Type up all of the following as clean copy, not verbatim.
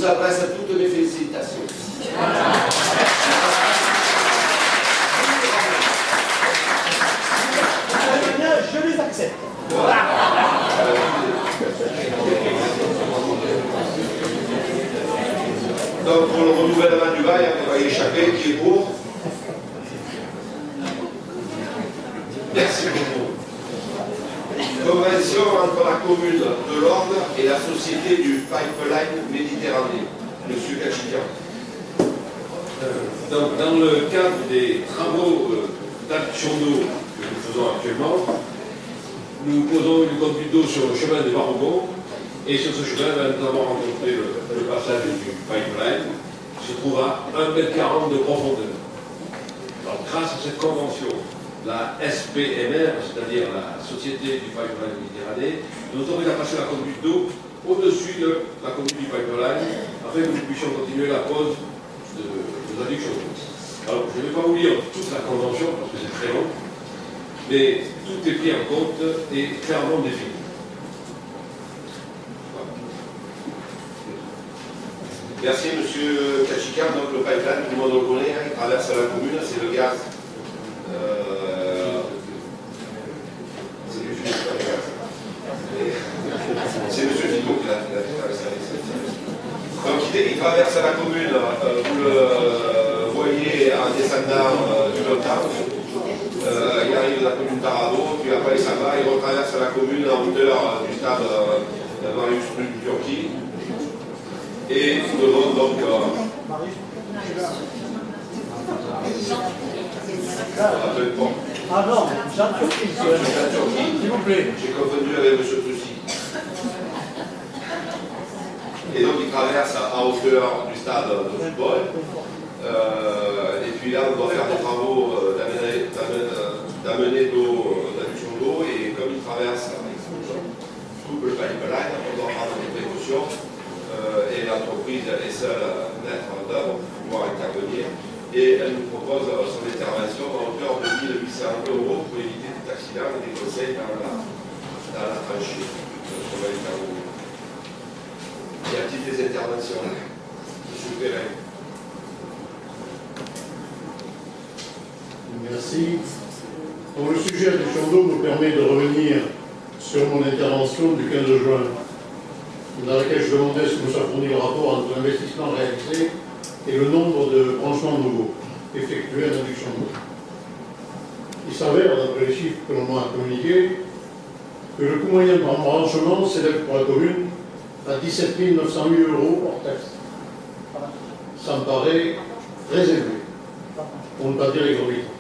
vous adresse toutes mes félicitations. Je les accepte. Donc pour le renouvellement du bail, on va y échapper, qui est pour. Merci beaucoup. Convention entre la commune de l'Orne et la société du Pipeline Méditerranée. Monsieur Kachikian. Donc, dans le cadre des travaux d'adduction d'eau que nous faisons actuellement, nous posons une conduite d'eau sur le chemin des Barogons, et sur ce chemin, nous avons rencontré le passage du pipeline, qui se trouve à 1,40 m de profondeur. Donc, grâce à cette convention, la SPMR, c'est-à-dire la Société du Pipeline Méditerranée, nous autorise à passer la conduite d'eau au-dessus de la conduite du pipeline, afin que nous puissions continuer la pose de l'adduction d'eau. Alors, je ne vais pas vous lire toute la convention, parce que c'est très long, mais tout est pris en compte et clairement défini. Merci Monsieur Kachikian. Donc le pipeline, tout le monde le connaît, il traverse la commune, c'est le gaz. C'est Monsieur Fico qui l'a traversé. Donc il traverse la commune, vous le voyez en descendant du Lothar. Il arrive de la commune d'Arado, puis après il s'en va, il retraverse la commune en hauteur du stade Marius Turquie. Et nous devons donc. Ah non, Jean Turquie, s'il vous plaît. J'ai confondu avec M. Trucy. Et donc il traverse à hauteur du stade de football. Et puis là, on doit faire des travaux d'amener d'eau, d'adduction d'eau. Et comme il traverse, il coupe le pipeline, on doit prendre des précautions. Et l'entreprise est seule maître d'œuvre pour pouvoir intervenir. Et elle nous propose son intervention à hauteur de 1 800 € pour éviter tout accident et des conseils dans la tranchée. On va intervenir. Y a-t-il des interventions là? Monsieur Perrin. Merci. Donc, le sujet du d'eau me permet de revenir sur mon intervention du 15 juin, dans laquelle je demandais ce que nous soit fourni le rapport entre l'investissement réalisé et le nombre de branchements nouveaux effectués à l'adduction d'eau. Il s'avère, d'après les chiffres que l'on m'a communiqués, que le coût moyen par branchement s'élève pour la commune à 17 908 € hors taxe. Ça me paraît très élevé, pour ne pas dire exorbitant.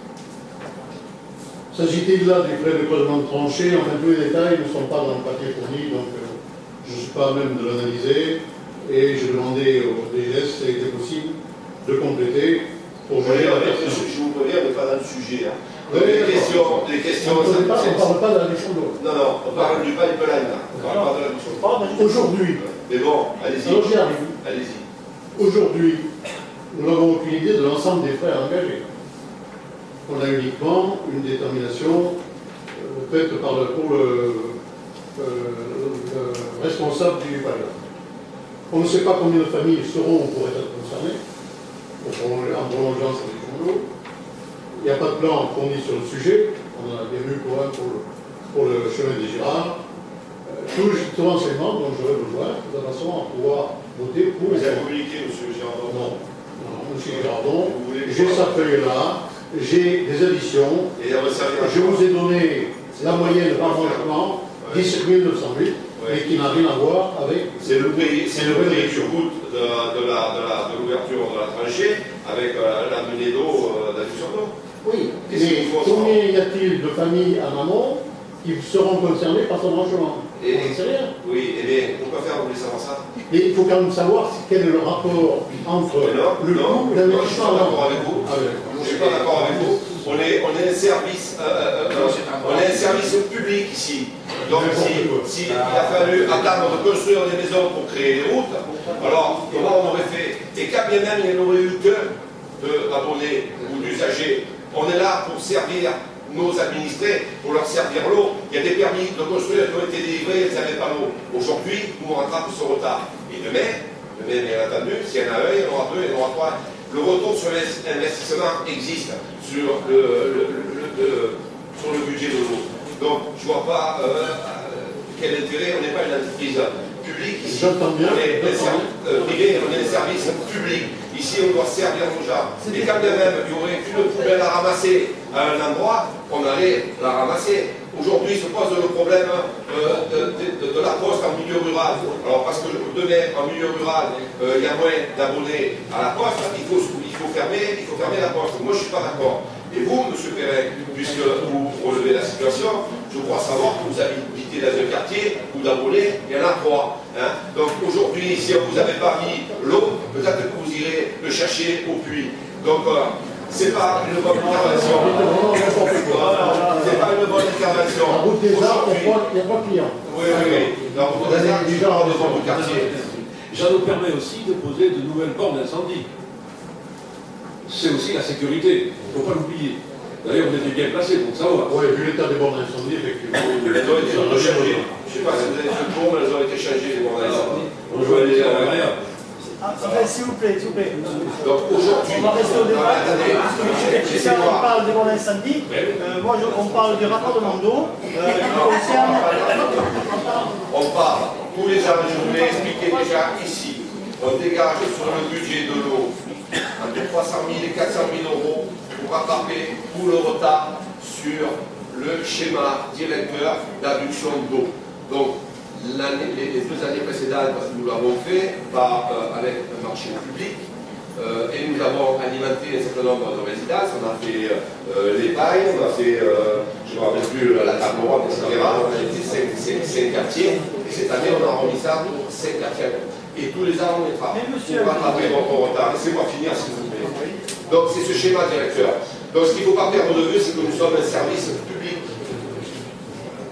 S'agit-il là des frais de creusement de tranchées? Enfin, tous les détails ne sont pas dans le papier fourni, donc je ne suis pas à même de l'analyser. Et j'ai demandé au DGS s'il était possible de compléter pour gérer la personne. Je vous préviens, on n'est pas dans le sujet. Hein. Oui, les questions. On ne parle pas de l'adduction d'eau. Non, non, on parle du pipeline là. On parle pas de l'adduction d'eau. Aujourd'hui. Mais bon, allez-y. Alors j'y arrive. Allez-y. Aujourd'hui, nous n'avons aucune idée de l'ensemble des frais engagés. On a uniquement une détermination faite pour le responsable du pipeline. On ne sait pas combien de familles seront ou pourraient être concernées en prolongeant cette adduction d'eau. Il n'y a pas de plan fourni sur le sujet. On en a bien vu pour le chemin des Girards. Tout renseignement dont j'aurais besoin, de façon à pouvoir voter pour. Vous avez communiqué, M. Girardon? Non, M. Girardon, j'ai sa feuille-là, j'ai des additions. Et je vous ai donné la moyenne par branchement, 17 908, mais qui n'a rien à voir avec. C'est le prix du coût de l'ouverture de la tranchée avec l'amenée d'eau, d'adduction d'eau. Oui, mais combien y a-t-il de familles en amont qui seront concernées par ce branchement? On ne sait rien. Oui, et bien, pourquoi faire, vous voulez savoir ça? Mais il faut quand même savoir quel est le rapport entre le coût d'investissement. Je ne suis pas d'accord avec vous. Je ne suis pas d'accord avec vous. On est un service, public ici. Donc, s'il a fallu attendre de construire des maisons pour créer des routes, alors comment on aurait fait? Et quand bien même il n'y en aurait eu que d'abonnés ou d'usagers, on est là pour servir nos administrés, pour leur servir l'eau. Il y a des permis de construire qui ont été délivrés, ils n'avaient pas l'eau. Aujourd'hui, nous on rattrape ce retard. Et demain, Mais bien entendu, s'il y en a un, il y en aura deux, il y en aura trois. Le retour sur l'investissement existe sur le budget de l'eau. Donc, je ne vois pas quel intérêt. On n'est pas une entreprise publique ici. J'entends bien. On est un service privé, on est un service public. Ici, on doit servir aux gens. Et quand bien même il y aurait une poubelle à ramasser à un endroit, on allait la ramasser. Aujourd'hui, se pose le problème de la poste en milieu rural. Alors, parce que demain, en milieu rural, il y a moins d'abonnés à la poste, il faut fermer la poste. Moi, je ne suis pas d'accord. Et vous, M. Perrin, puisque vous relevez la situation, je crois savoir que vous habitez dans un quartier où d'abonnés, il y en a 3. Hein. Donc aujourd'hui, si on ne vous avait pas mis l'eau, peut-être que vous irez le chercher au puits. Donc, c'est pas une bonne intervention. C'est pas une bonne intervention. La route des arbres, il n'y a pas de client. Oui. La route des arbres, déjà en devant le quartier. Ça nous permet aussi de poser de nouvelles bornes d'incendie. C'est aussi la sécurité, il ne faut pas l'oublier. D'ailleurs, on était bien placés pour le savoir. Oui, vu l'état des bornes d'incendie, effectivement. Elles ont été changées. Je ne sais pas si vous avez fait le tour, mais elles ont été changées, les bornes d'incendie. On joue à les rien. S'il vous plaît, s'il vous plaît. Donc aujourd'hui, On va rester au débat. attendez, On parle des bornes d'incendie. Moi, on parle du raccordement d'eau qui concerne. on parle, tous les ans, je vous l'ai expliqué déjà ici, on dégage sur le budget de l'eau entre 300 000 et 400 000 euros pour rattraper tout le retard sur le schéma directeur d'adduction d'eau. Donc, les 2 années précédentes, nous l'avons fait avec un marché public et nous avons alimenté un certain nombre de résidences. On a fait les pailles, on a fait, je ne me rappelle plus, la table ronde, etc. On a été 5 quartiers et cette année, on a remis ça pour 5 quartiers. Et tous les ans, on est travaille. Pour rattraper votre retard. Laissez-moi finir, s'il vous plaît. Donc, c'est ce schéma directeur. Donc, ce qu'il ne faut pas perdre de vue, c'est que nous sommes un service public.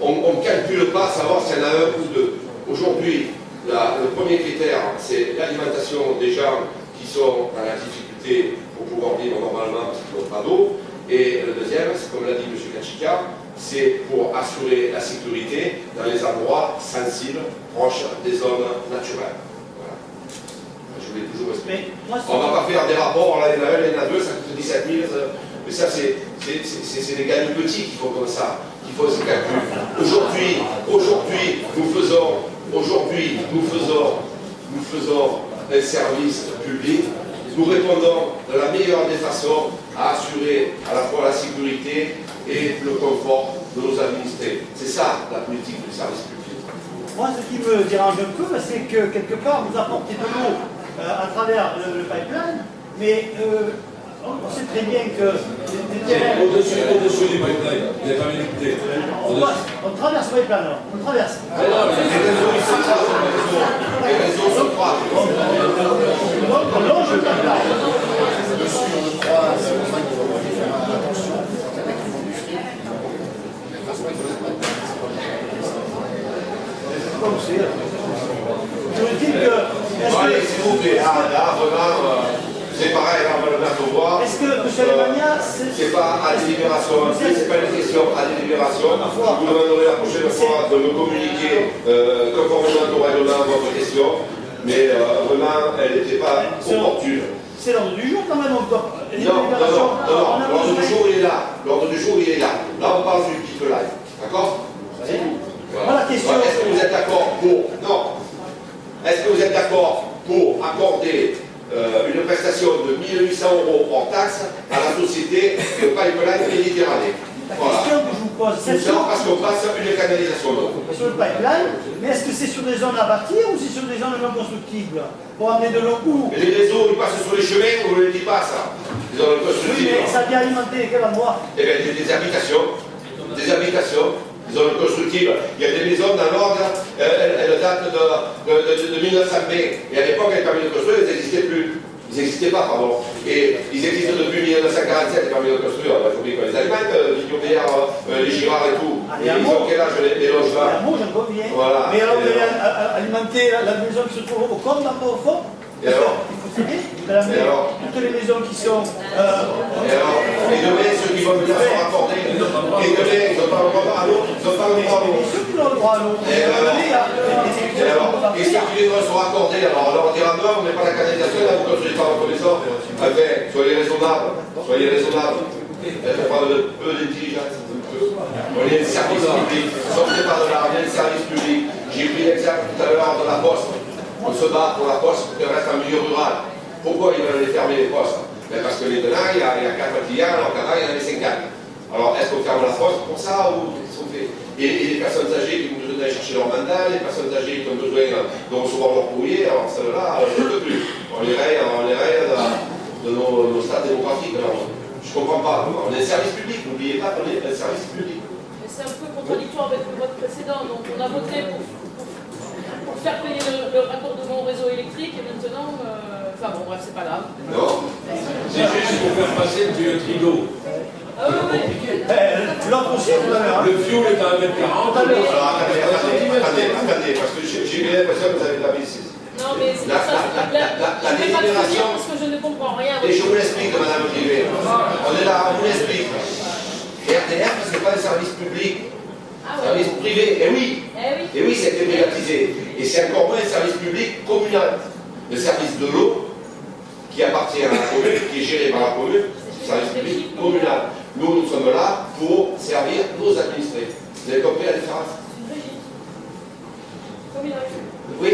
On ne calcule pas savoir s'il y en a un ou deux. Aujourd'hui, le premier critère, c'est l'alimentation des gens qui sont dans la difficulté pour pouvoir vivre normalement parce qu'ils n'ont pas d'eau. Et le deuxième, c'est comme l'a dit M. Kachika, c'est pour assurer la sécurité dans les endroits sensibles, proches des zones naturelles. Je voulais toujours expliquer. On ne va pas faire des rapports, là il y en a un, il y en a deux, ça coûte 17 000. Mais ça, c'est des gars petits qui font comme ça, qui font ce calcul. Aujourd'hui, nous faisons un service public. Nous répondons de la meilleure des façons à assurer à la fois la sécurité et le confort de nos administrés. C'est ça la politique du service public. Moi, ce qui me dérange un peu, c'est que quelque part, vous apportez de l'eau à travers le pipeline, mais on sait très bien que les terrains... Au-dessus du pipeline, vous n'avez pas bien écouté. On traverse le pipeline, alors. On traverse. Les réseaux sont trois. On longe le pipeline. Allez, s'il vous plaît, là, vraiment, c'est pareil, on va le mettre au revoir. Est-ce que, M. Lemagna, c'est pas à délibération, c'est pas une question à délibération. Je vous demanderai la prochaine fois de me communiquer conformément au règlement votre question, mais vraiment, elle n'était pas opportune. C'est l'ordre du jour quand même, on doit... Non, l'ordre du jour il est là. L'ordre du jour il est là. Là on parle du pipeline. D'accord? Voilà la question. Est-ce que vous êtes d'accord pour... Non. Est-ce que vous êtes d'accord pour accorder une prestation de 1 800 € hors taxe à la société Pipeline Méditerranée? La question que je vous pose, c'est ça parce qu'on passe une canalisation d'eau. Sur le pipeline, mais est-ce que c'est sur des zones à bâtir ou c'est sur des zones non constructibles? Pour amener de l'eau où? Les réseaux, ils passent sur les chemins, on ne le dit pas ça. Ils ont le Oui, mais ça vient alimenter quel endroit? Eh bien, des habitations. Des habitations. Ils ont le constructible. Il y a des maisons dans l'ordre, elles datent de 1920. Et à l'époque, les permis de construire, ils n'existaient plus. Ils n'existaient pas, pardon. Et ils existent depuis 1947, les permis de construire. Il faut bien qu'on les alimente, Vignaudière, les Girard et tout. Et ils ont quel âge, les logements? Un mot, j'en conviens. Voilà. Mais alors, vous allez alimenter la maison qui se trouve au fond, là-bas au fond? Et alors? Il faut expliqué. Toutes les maisons qui sont... et demain, ceux qui vont venir se raccorder, et demain, ils n'ont pas le droit à l'autre, ils n'ont pas le droit à l'autre. Ceux qui ont le droit à l'autre. Et ceux qui viendront se raccorder, alors on leur dira non, on met pas la canalisation, là, vous ne construisez pas votre maison. Enfin, soyez raisonnables, soyez raisonnables. Faites preuve de peu d'intelligence. On est un service public, sortez par de là, on est un service public. J'ai pris l'exemple tout à l'heure de la poste. On se bat pour la poste qui reste en milieu rural. Pourquoi ils veulent les fermer les postes? Parce que maintenant, il y a 4 clients, alors qu'avant, il y en avait 50. Alors, est-ce qu'on ferme la poste pour ça ou qu'est-ce qu'on fait? Et les personnes âgées qui ont besoin d'aller chercher leur mandat, les personnes âgées qui ont besoin de recevoir leur courrier, alors celles-là, je ne peux plus. On les raye de nos stades démographiques. Alors, je ne comprends pas. On est un service public, n'oubliez pas qu'on est un service public. C'est un peu contradictoire avec le vote précédent. Donc on a voté pour faire payer le raccordement au réseau électrique et maintenant, enfin bon bref, c'est pas grave. Non. C'est juste pour faire passer le trigo. Ah oui, oui. L'autre aussi, vous l'avez. Le fioul est à 1,40 m. Alors attendez, parce que j'ai bien l'impression que vous avez de la bêtise. Non mais c'est pas ça. La Je ne vais pas délibération. te dire parce que je ne comprends rien. Et je vous l'explique, madame Rivet. On est là, on vous l'explique. RDF, ce n'est pas un service public. Ah ouais. Service privé. Et oui. Eh oui. Et oui, c'est privatisé. Et c'est encore moins un service public communal. Le service de l'eau, qui appartient à la commune, qui est géré par la commune, c'est un service public communal. Nous sommes là pour servir nos administrés. Vous avez compris la différence? C'est une régie. Communal. Oui.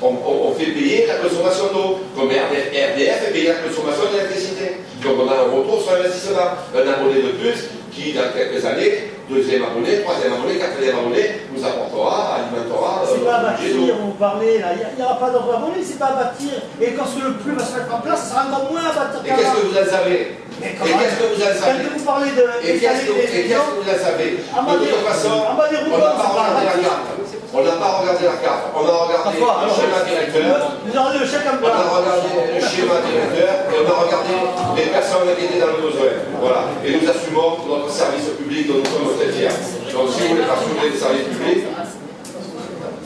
On fait payer la consommation d'eau, comme RDF fait payer la consommation d'électricité. Donc on a un retour sur l'investissement. Un abonné de plus qui, dans quelques années, deuxième abonné, troisième abonné, quatrième abonné, nous apportera, alimentera. C'est pas à bâtir, vous parlez là, il n'y aura pas d'autres abonnés, c'est pas à bâtir. Et quand le plus va se mettre en place, ça sera encore moins à bâtir. Et qu'est-ce que vous en savez? Mais Et qu'est-ce que vous en savez? Quand vous parlez de. Et qu'est-ce que vous en savez? De toute façon, en bas des on roues, n'a pas c'est pas regardé la bâtir. carte. On n'a pas regardé la carte. On a regardé le schéma directeur. Vous regardez le chèque en On a blanc. regardé le schéma directeur et on a regardé les personnes qui étaient dans le besoin. Voilà. Et nous assumons notre service public dont nous sommes très fiers. Donc si vous voulez pas assumer le service public,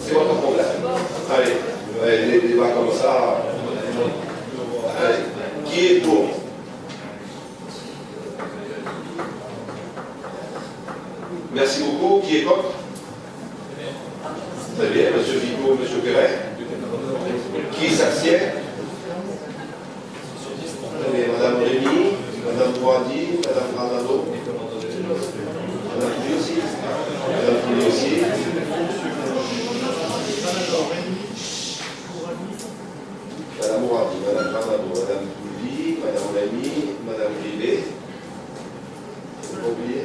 c'est votre problème. Allez, les débats comme ça. Allez. Qui est pour? Merci beaucoup. Qui est contre? Très bien, M. Vigo, M. Perret. Qui s'abstient? Très bien, Mme Rémy, Mme Bouradi, Mme Granado, Mme Poulier aussi. Mme Poulier aussi. Mme Bouradi, Mme Granado, Mme Poulier, Mme Rémy, Mme Rivet. Vous n'avez pas oublié?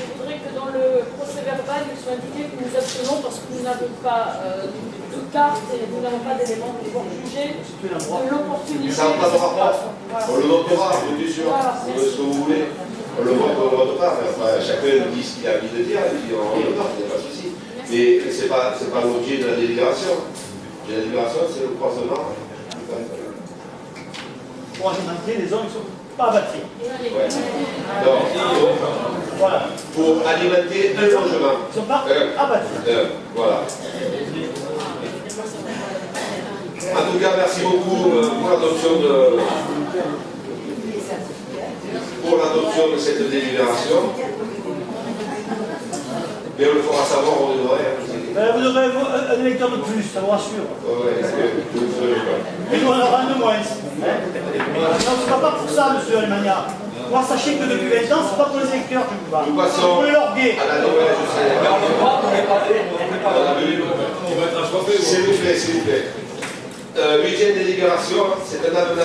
Je voudrais que dans le procès verbal, il soit indiqué que nous abstenons parce que nous n'avons pas de carte et nous n'avons pas d'éléments pour pouvoir juger de l'opportunité. Ça n'a pas de rapport. Voilà. On le notera, bien sûr. Voilà, Vous faites ce que vous voulez. On le vote ou on ne le vote pas. Mais enfin, chacun dit ce qu'il a envie de dire et puis on le vote, il n'y a pas de souci. Mais ce n'est pas l'objet de la délibération. La délibération, c'est le croisement. Pour alimenter les zones qui ne sont pas à bâtir. Ouais. Donc, Voilà. pour alimenter un logement. Ils ne sont pas à bâtir. Voilà. En tout cas, merci beaucoup pour l'adoption de cette délibération. Mais on le fera savoir au devrait. Vous aurez un électeur de plus, ça vous rassure. Oui, parce que vous ne savez pas. Mais nous, on en aura un de moins. Non, ce n'est pas pour ça, monsieur Almania. Moi, sachez que depuis 20 ans, ce n'est pas pour les électeurs que je vous parle. Nous passons C'est pour les lorgués. à la nouvelle, je sais. On va être assoiffé. S'il vous plaît, s'il vous plaît. 8e délibération, c'est un avenant.